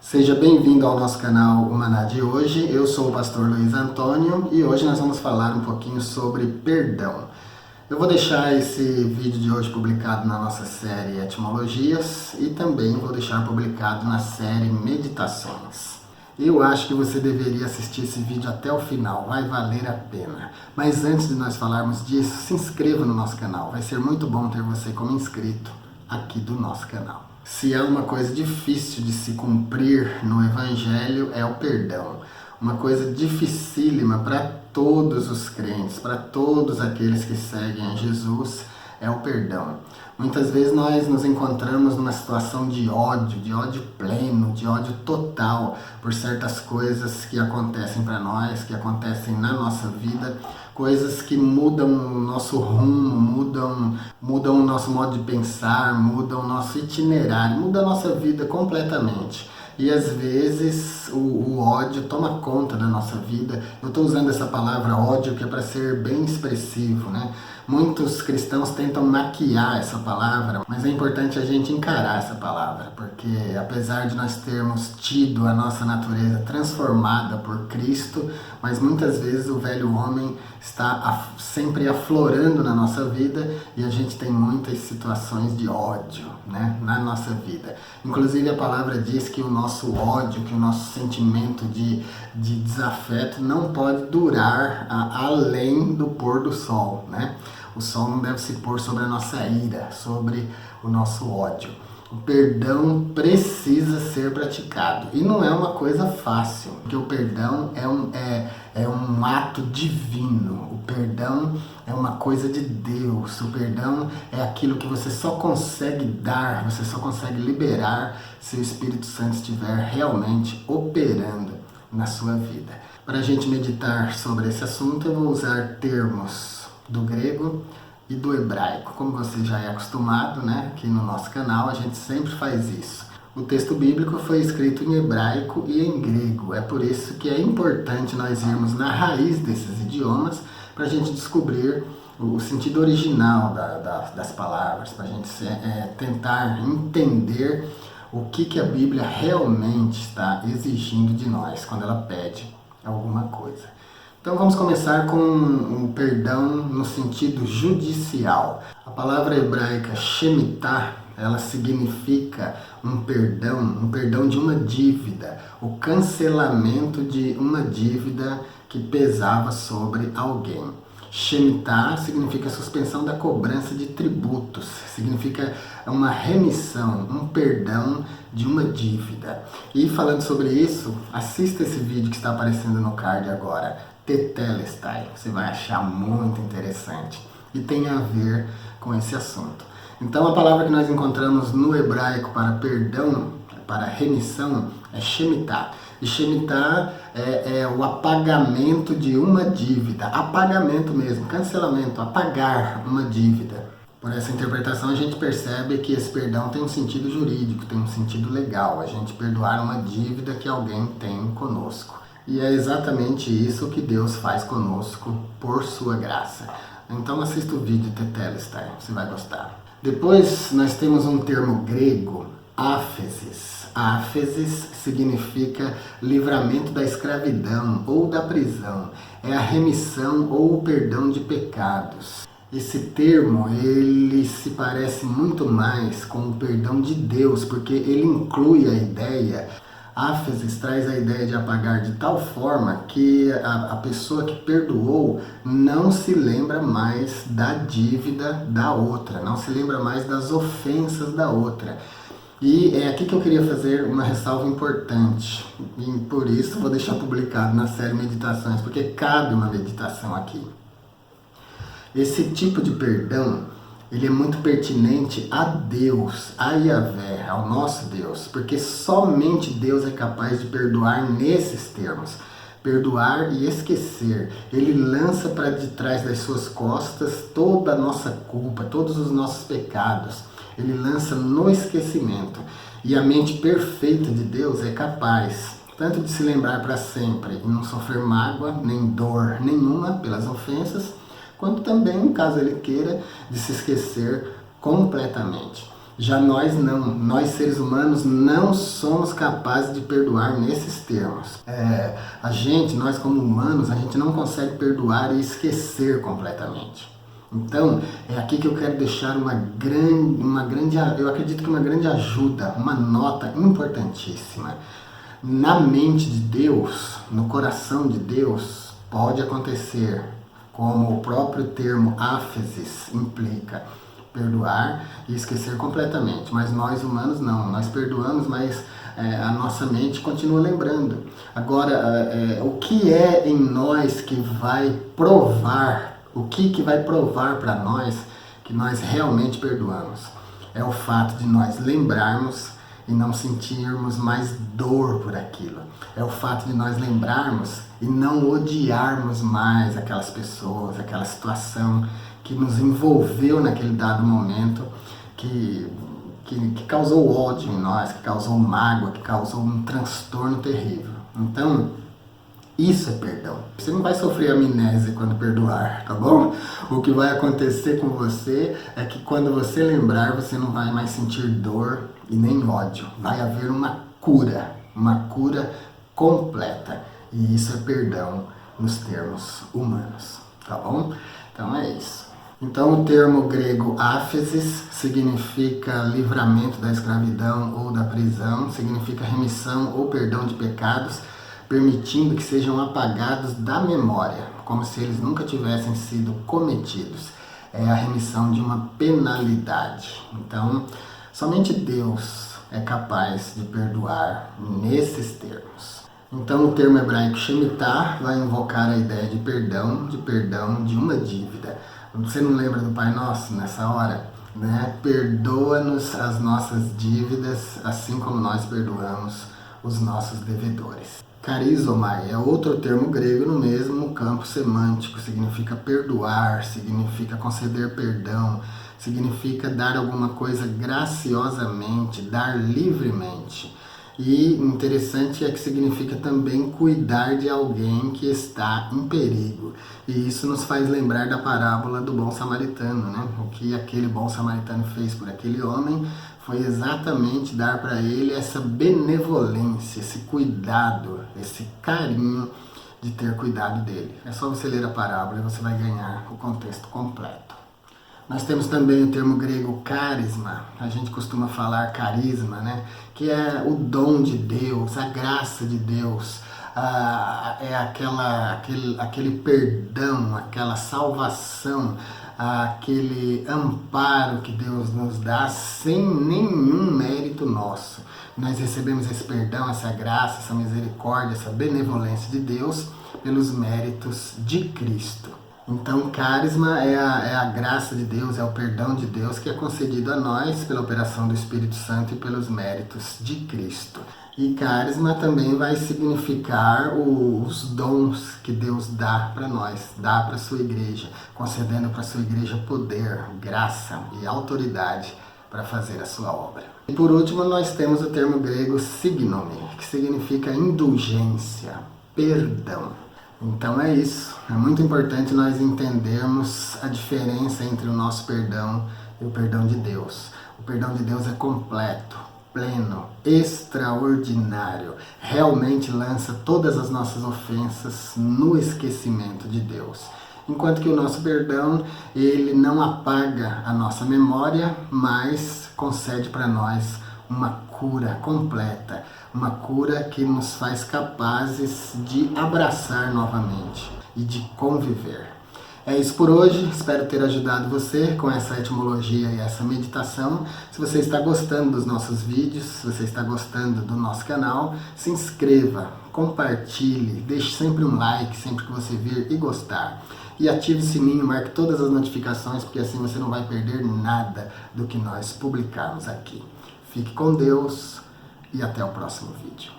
Seja bem-vindo ao nosso canal Humaná de hoje. Eu sou o pastor Luiz Antônio e hoje nós vamos falar um pouquinho sobre perdão. Eu vou deixar esse vídeo de hoje publicado na nossa série Etimologias e também vou deixar publicado na série Meditações. Eu acho que você deveria assistir esse vídeo até o final, vai valer a pena. Mas antes de nós falarmos disso, se inscreva no nosso canal. Vai ser muito bom ter você como inscrito aqui do nosso canal. Se há uma coisa difícil de se cumprir no Evangelho é o perdão. Uma coisa dificílima para todos os crentes, para todos aqueles que seguem a Jesus, é o perdão. Muitas vezes nós nos encontramos numa situação de ódio pleno, de ódio total por certas coisas que acontecem para nós, que acontecem na nossa vida, coisas que mudam o nosso rumo, mudam o nosso modo de pensar, mudam o nosso itinerário, mudam a nossa vida completamente. E às vezes o ódio toma conta da nossa vida. Eu estou usando essa palavra ódio que é para ser bem expressivo, né? Muitos cristãos tentam maquiar essa palavra, mas é importante a gente encarar essa palavra, porque apesar de nós termos tido a nossa natureza transformada por Cristo, mas muitas vezes o velho homem está sempre aflorando na nossa vida e a gente tem muitas situações de ódio, né, na nossa vida. Inclusive a palavra diz que o nosso ódio, que o nosso sentimento de desafeto não pode durar além do pôr do sol, né? O sol não deve se pôr sobre a nossa ira, sobre o nosso ódio. O perdão precisa ser praticado. E não é uma coisa fácil, porque o perdão é um ato divino. O perdão é uma coisa de Deus. O perdão é aquilo que você só consegue dar, você só consegue liberar se o Espírito Santo estiver realmente operando na sua vida. Para a gente meditar sobre esse assunto, eu vou usar termos do grego e do hebraico. Como você já é acostumado, né? Aqui no nosso canal a gente sempre faz isso. O texto bíblico foi escrito em hebraico e em grego. É por isso que é importante nós irmos na raiz desses idiomas para a gente descobrir o sentido original das palavras, para a gente tentar entender o que a Bíblia realmente está exigindo de nós quando ela pede alguma coisa. Então vamos começar com um perdão no sentido judicial. A palavra hebraica shemitah, ela significa um perdão de uma dívida, o cancelamento de uma dívida que pesava sobre alguém. Shemitah significa suspensão da cobrança de tributos, significa uma remissão, um perdão de uma dívida. E falando sobre isso, assista esse vídeo que está aparecendo no card agora, Tetelestai, você vai achar muito interessante e tem a ver com esse assunto. Então a palavra que nós encontramos no hebraico para perdão, para remissão, é shemitah. E shemitah é o apagamento de uma dívida, apagamento mesmo, cancelamento, apagar uma dívida. Por essa interpretação a gente percebe que esse perdão tem um sentido jurídico, tem um sentido legal, a gente perdoar uma dívida que alguém tem conosco. E é exatamente isso que Deus faz conosco por sua graça. Então assista o vídeo Tetelestai, você vai gostar. Depois nós temos um termo grego, áfesis. Áfesis significa livramento da escravidão ou da prisão. É a remissão ou o perdão de pecados. Esse termo, ele se parece muito mais com o perdão de Deus, porque ele inclui a ideia. Áfesis traz a ideia de apagar de tal forma que a pessoa que perdoou não se lembra mais da dívida da outra, não se lembra mais das ofensas da outra. E é aqui que eu queria fazer uma ressalva importante, e por isso vou deixar publicado na série Meditações, porque cabe uma meditação aqui. Esse tipo de perdão, ele é muito pertinente a Deus, a Yahvé, ao nosso Deus, porque somente Deus é capaz de perdoar nesses termos. Perdoar e esquecer. Ele lança para de trás das suas costas toda a nossa culpa, todos os nossos pecados. Ele lança no esquecimento. E a mente perfeita de Deus é capaz tanto de se lembrar para sempre e não sofrer mágoa nem dor nenhuma pelas ofensas, quanto também, caso ele queira, de se esquecer completamente. Já nós não, nós seres humanos não somos capazes de perdoar nesses termos. Nós como humanos, a gente não consegue perdoar e esquecer completamente. Então, é aqui que eu quero deixar eu acredito que uma grande ajuda, uma nota importantíssima. Na mente de Deus, no coração de Deus, pode acontecer, como o próprio termo áfesis implica, perdoar e esquecer completamente. Mas nós humanos não, nós perdoamos, mas a nossa mente continua lembrando. Agora, o que é em nós que vai provar, o que vai provar para nós que nós realmente perdoamos? É o fato de nós lembrarmos e não sentirmos mais dor por aquilo. É o fato de nós lembrarmos e não odiarmos mais aquelas pessoas, aquela situação que nos envolveu naquele dado momento, que causou ódio em nós, que causou mágoa, que causou um transtorno terrível. Então, isso é perdão. Você não vai sofrer amnésia quando perdoar, tá bom? O que vai acontecer com você é que quando você lembrar, você não vai mais sentir dor e nem ódio. Vai haver uma cura completa. E isso é perdão nos termos humanos, tá bom? Então é isso. Então o termo grego áfesis significa livramento da escravidão ou da prisão, significa remissão ou perdão de pecados, permitindo que sejam apagados da memória, como se eles nunca tivessem sido cometidos. É a remissão de uma penalidade. Então, somente Deus é capaz de perdoar nesses termos. Então, o termo hebraico Shemitah vai invocar a ideia de perdão de uma dívida. Você não lembra do Pai Nosso nessa hora? Né? Perdoa-nos as nossas dívidas, assim como nós perdoamos os nossos devedores. Charizomai é outro termo grego no mesmo campo semântico, significa perdoar, significa conceder perdão, significa dar alguma coisa graciosamente, dar livremente. E interessante é que significa também cuidar de alguém que está em perigo. E isso nos faz lembrar da parábola do bom samaritano, né? O que aquele bom samaritano fez por aquele homem foi exatamente dar para ele essa benevolência, esse cuidado, esse carinho de ter cuidado dele. É só você ler a parábola e você vai ganhar o contexto completo. Nós temos também o termo grego carisma, a gente costuma falar carisma, né? Que é o dom de Deus, a graça de Deus, é aquele perdão, aquela salvação, aquele amparo que Deus nos dá sem nenhum mérito nosso. Nós recebemos esse perdão, essa graça, essa misericórdia, essa benevolência de Deus pelos méritos de Cristo. Então, carisma é a graça de Deus, é o perdão de Deus que é concedido a nós pela operação do Espírito Santo e pelos méritos de Cristo. E carisma também vai significar os dons que Deus dá para nós, dá para a sua igreja, concedendo para a sua igreja poder, graça e autoridade para fazer a sua obra. E por último, nós temos o termo grego signomi, que significa indulgência, perdão. Então é isso, é muito importante nós entendermos a diferença entre o nosso perdão e o perdão de Deus. O perdão de Deus é completo, pleno, extraordinário, realmente lança todas as nossas ofensas no esquecimento de Deus. Enquanto que o nosso perdão, ele não apaga a nossa memória, mas concede para nós uma cura completa, uma cura que nos faz capazes de abraçar novamente e de conviver. É isso por hoje, espero ter ajudado você com essa etimologia e essa meditação. Se você está gostando dos nossos vídeos, se você está gostando do nosso canal, se inscreva, compartilhe, deixe sempre um like sempre que você vir e gostar. E ative o sininho, marque todas as notificações, porque assim você não vai perder nada do que nós publicarmos aqui. Fique com Deus e até o próximo vídeo.